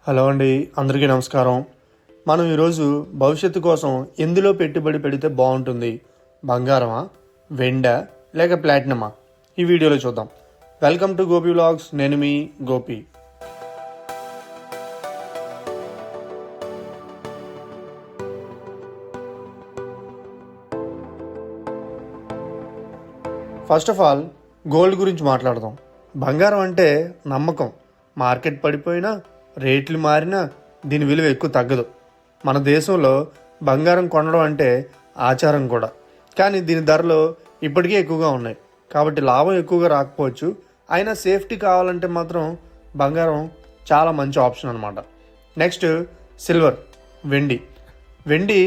Hello అండి, అందరికీ నమస్కారం. మనం ఈరోజు భవిష్యత్తు కోసం ఎందులో పెట్టుబడి పెడితే బాగుంటుంది? బంగారమా, వెండా లేక ప్లాటినమా? ఈ వీడియోలో చూద్దాం. Welcome to Gopi vlogs. నేను మీ Gopi. First of all gold గురించి మాట్లాడదాం. బంగారం అంటే నమ్మకం. మార్కెట్ పడిపోయినా, రేట్లు మారినా దీని విలువ ఎక్కువ తగ్గదు. మన దేశంలో బంగారం కొనడం అంటే ఆచారం కూడా. కానీ దీని ధరలు ఇప్పటికే ఎక్కువగా ఉన్నాయి కాబట్టి లాభం ఎక్కువగా రాకపోవచ్చు. అయినా సేఫ్టీ కావాలంటే మాత్రం బంగారం చాలా మంచి ఆప్షన్ అనమాట. నెక్స్ట్ సిల్వర్, వెండి. వెండి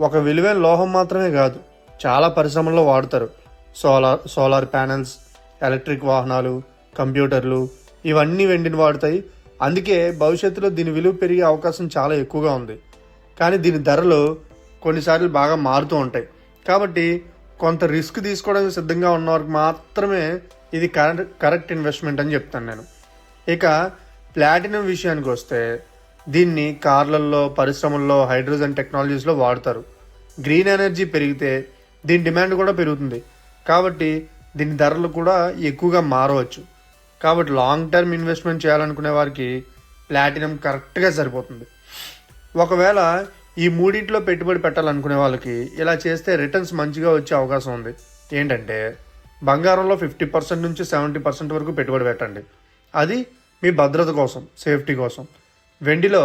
ఒక విలువైన లోహం మాత్రమే కాదు, చాలా పరిశ్రమల్లో వాడతారు. సోలార్ ప్యానెల్స్, ఎలక్ట్రిక్ వాహనాలు, కంప్యూటర్లు ఇవన్నీ వెండిని వాడతాయి. అందుకే భవిష్యత్తులో దీని విలువ పెరిగే అవకాశం చాలా ఎక్కువగా ఉంది. కానీ దీని ధరలు కొన్నిసార్లు బాగా మారుతూ ఉంటాయి. కాబట్టి కొంత రిస్క్ తీసుకోవడానికి సిద్ధంగా ఉన్నవారికి మాత్రమే ఇది కరెక్ట్ ఇన్వెస్ట్మెంట్ అని చెప్తాను నేను. ఇక ప్లాటినం విషయానికి వస్తే దీన్ని కార్లల్లో, పరిశ్రమల్లో, హైడ్రోజన్ టెక్నాలజీస్లో వాడతారు. గ్రీన్ ఎనర్జీ పెరిగితే దీని డిమాండ్ కూడా పెరుగుతుంది. కాబట్టి దీని ధరలు కూడా ఎక్కువగా మారవచ్చు. కాబట్టి లాంగ్ టర్మ్ ఇన్వెస్ట్మెంట్ చేయాలనుకునే వారికి ప్లాటినం కరెక్ట్గా సరిపోతుంది. ఒకవేళ ఈ మూడింటిలో పెట్టుబడి పెట్టాలనుకునే వాళ్ళకి ఇలా చేస్తే రిటర్న్స్ మంచిగా వచ్చే అవకాశం ఉంది. ఏంటంటే బంగారంలో 50% నుంచి 70% వరకు పెట్టుబడి పెట్టండి. అది మీ భద్రత కోసం, సేఫ్టీ కోసం. వెండిలో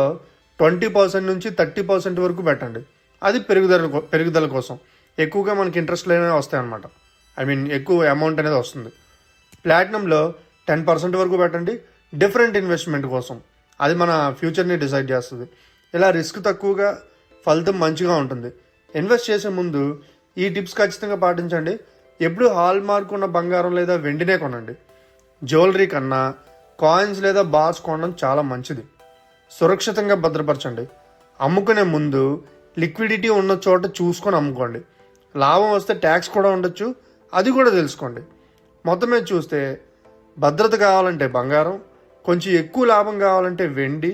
20% నుంచి 30% వరకు పెట్టండి. అది పెరుగుదల కోసం. ఎక్కువగా మనకి ఇంట్రెస్ట్లు అనేవి వస్తాయి అన్నమాట. ఎక్కువ అమౌంట్ అనేది వస్తుంది. ప్లాటినంలో 10% వరకు పెట్టండి, డిఫరెంట్ ఇన్వెస్ట్మెంట్ కోసం. అది మన ఫ్యూచర్ని డిసైడ్ చేస్తుంది. ఇలా రిస్క్ తక్కువగా, ఫలితం మంచిగా ఉంటుంది. ఇన్వెస్ట్ చేసే ముందు ఈ టిప్స్ ఖచ్చితంగా పాటించండి. ఎప్పుడు హాల్ మార్క్ ఉన్న బంగారం లేదా వెండినే కొనండి. జ్యువెలరీ కన్నా కాయిన్స్ లేదా బార్స్ కొనడం చాలా మంచిది. సురక్షితంగా భద్రపరచండి. అమ్ముకునే ముందు లిక్విడిటీ ఉన్న చోట చూసుకొని అమ్ముకోండి. లాభం వస్తే ట్యాక్స్ కూడా ఉండొచ్చు, అది కూడా తెలుసుకోండి. మొత్తం మీద చూస్తే భద్రత కావాలంటే బంగారం, కొంచెం ఎక్కువ లాభం కావాలంటే వెండి,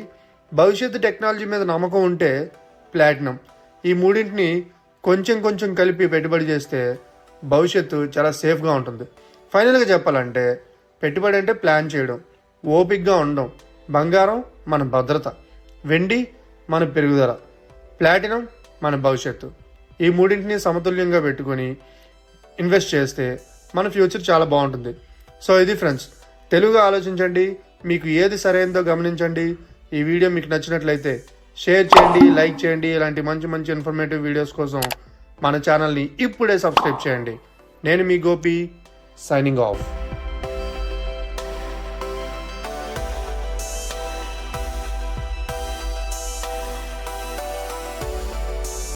భవిష్యత్తు టెక్నాలజీ మీద నమ్మకం ఉంటే ప్లాటినం. ఈ మూడింటిని కొంచెం కలిపి పెట్టుబడి చేస్తే భవిష్యత్తు చాలా సేఫ్గా ఉంటుంది. ఫైనల్గా చెప్పాలంటే పెట్టుబడి అంటే ప్లాన్ చేయడం, ఓపిక్గా ఉండడం. బంగారం మన భద్రత, వెండి మన పెరుగుదల, ప్లాటినం మన భవిష్యత్తు. ఈ మూడింటిని సమతుల్యంగా పెట్టుకొని ఇన్వెస్ట్ చేస్తే మన ఫ్యూచర్ చాలా బాగుంటుంది. సో ఇది ఫ్రెండ్స్, తెలుగుగా ఆలోచించండి. మీకు ఏది సరైనదో గమనించండి. ఈ వీడియో మీకు నచ్చినట్లయితే షేర్ చేయండి, లైక్ చేయండి. ఇలాంటి మంచి ఇన్ఫర్మేటివ్ వీడియోస్ కోసం మన ఛానల్ని ఇప్పుడే సబ్స్క్రైబ్ చేయండి. నేను మీ గోపి, సైనింగ్ ఆఫ్.